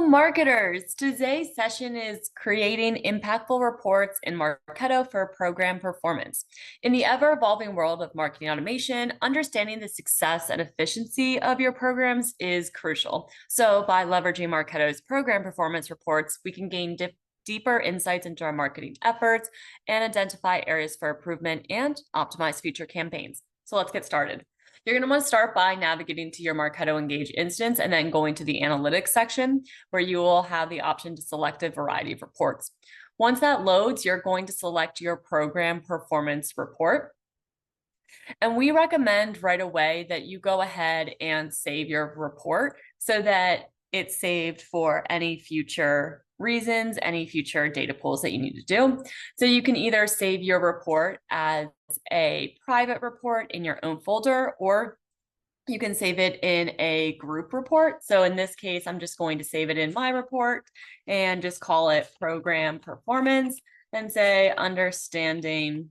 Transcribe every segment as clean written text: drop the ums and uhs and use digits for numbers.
marketers! Today's session is creating impactful reports in Marketo for program performance. In the ever-evolving world of marketing automation, understanding the success and efficiency of your programs is crucial. So by leveraging Marketo's program performance reports, we can gain deeper insights into our marketing efforts and identify areas for improvement and optimize future campaigns. So let's get started. You're going to want to start by navigating to your Marketo Engage instance and then going to the analytics section where you will have the option to select a variety of reports. Once that loads, you're going to select your program performance report. And we recommend right away that you go ahead and save your report so that it's saved for any future reasons, any future data pulls that you need to do. So you can either save your report as a private report in your own folder, or you can save it in a group report. So in this case, I'm just going to save it in my report and just call it program performance and say understanding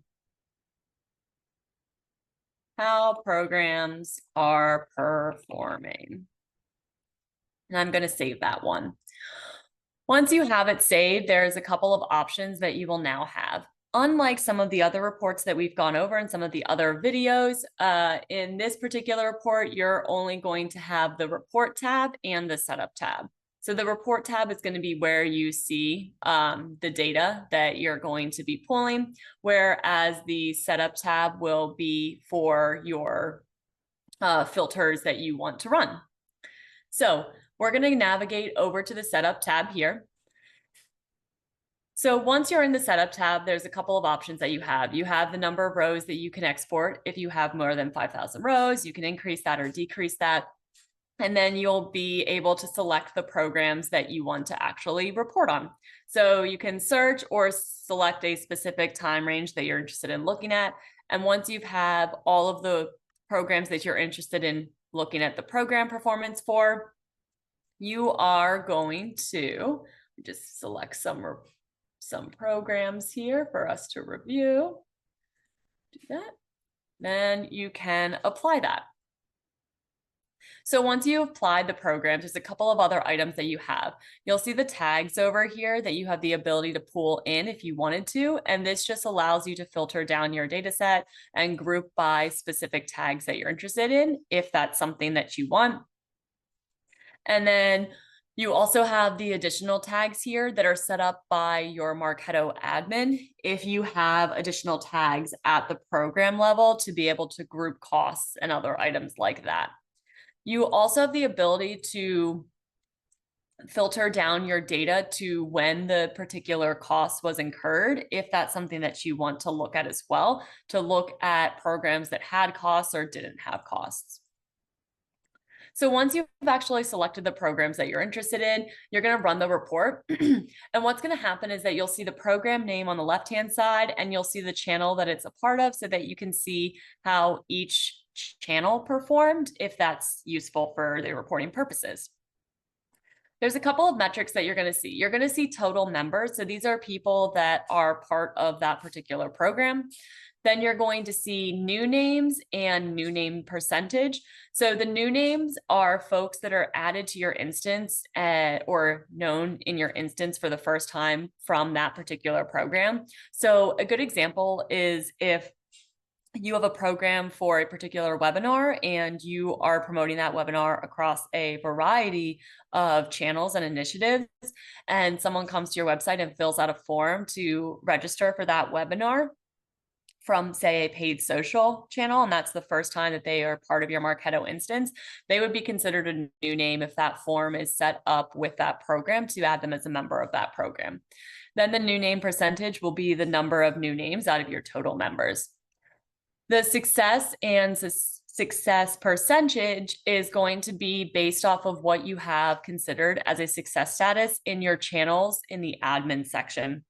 how programs are performing. And I'm going to save that one. Once you have it saved, there's a couple of options that you will now have. Unlike some of the other reports that we've gone over in some of the other videos, in this particular report, you're only going to have the report tab and the setup tab. So the report tab is going to be where you see the data that you're going to be pulling, whereas the setup tab will be for your filters that you want to run. So we're going to navigate over to the setup tab here. So once you're in the setup tab, there's a couple of options that you have. You have the number of rows that you can export. If you have more than 5,000 rows, you can increase that or decrease that. And then you'll be able to select the programs that you want to actually report on. So you can search or select a specific time range that you're interested in looking at. And once you have all of the programs that you're interested in looking at the program performance for, you are going to just select some programs here for us to review. Do that. Then you can apply that. So once you apply the programs, there's a couple of other items that you have. You'll see the tags over here that you have the ability to pull in if you wanted to. And this just allows you to filter down your data set and group by specific tags that you're interested in, if that's something that you want. And then you also have the additional tags here that are set up by your Marketo admin if you have additional tags at the program level to be able to group costs and other items like that. You also have the ability to filter down your data to when the particular cost was incurred, if that's something that you want to look at as well, to look at programs that had costs or didn't have costs. So once you've actually selected the programs that you're interested in, you're going to run the report. And what's going to happen is that you'll see the program name on the left-hand side, and you'll see the channel that it's a part of so that you can see how each channel performed, if that's useful for the reporting purposes. There's a couple of metrics that you're going to see. You're going to see total members. So these are people that are part of that particular program. Then you're going to see new names and new name percentage. So the new names are folks that are added to your instance or known in your instance for the first time from that particular program. So a good example is if you have a program for a particular webinar and you are promoting that webinar across a variety of channels and initiatives, and someone comes to your website and fills out a form to register for that webinar from, say, a paid social channel, and that's the first time that they are part of your Marketo instance, they would be considered a new name if that form is set up with that program to add them as a member of that program. Then the new name percentage will be the number of new names out of your total members. The success and success percentage is going to be based off of what you have considered as a success status in your channels in the admin section.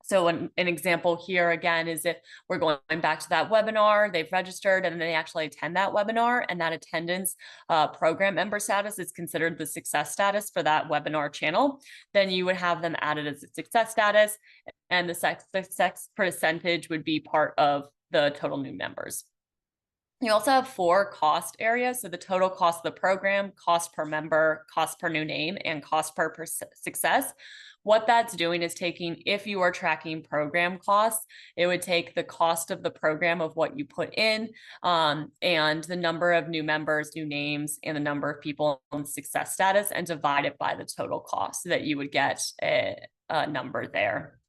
So an example here again is if we're going back to that webinar, they've registered and they actually attend that webinar, and that attendance program member status is considered the success status for that webinar channel, then you would have them added as a success status, and the success percentage would be part of the total new members. You also have 4 cost areas. So the total cost of the program, cost per member, cost per new name, and cost per success. What that's doing is taking, if you are tracking program costs, it would take the cost of the program of what you put in, and the number of new members, new names, and the number of people on success status, and divide it by the total cost so that you would get a number there.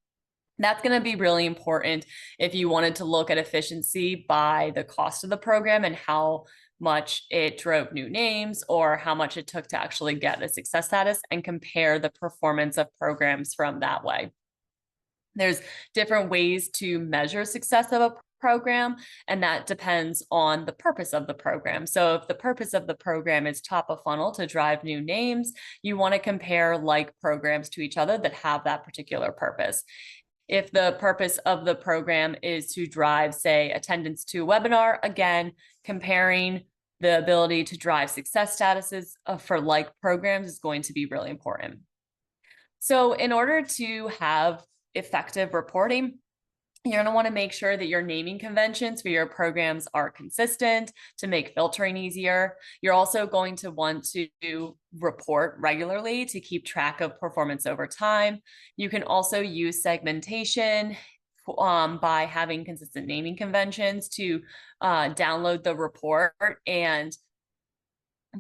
That's going to be really important if you wanted to look at efficiency by the cost of the program and how much it drove new names or how much it took to actually get the success status, and compare the performance of programs from that way. There's different ways to measure success of a program, and that depends on the purpose of the program. So if the purpose of the program is top of funnel to drive new names, you want to compare like programs to each other that have that particular purpose. If the purpose of the program is to drive, say, attendance to a webinar, again, comparing the ability to drive success statuses for like programs is going to be really important. So in order to have effective reporting, you're going to want to make sure that your naming conventions for your programs are consistent to make filtering easier. You're also going to want to report regularly to keep track of performance over time. You can also use segmentation by having consistent naming conventions to download the report and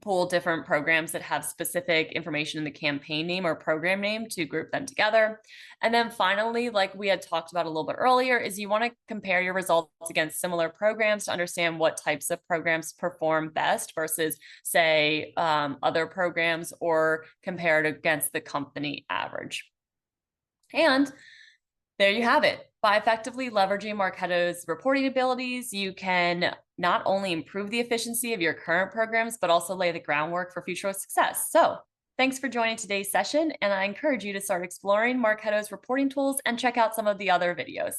pull different programs that have specific information in the campaign name or program name to group them together. And then finally, like we had talked about a little bit earlier, is you want to compare your results against similar programs to understand what types of programs perform best versus, say, other programs, or compare it against the company average. And there you have it. By effectively leveraging Marketo's reporting abilities, you can not only improve the efficiency of your current programs, but also lay the groundwork for future success. So thanks for joining today's session, and I encourage you to start exploring Marketo's reporting tools and check out some of the other videos.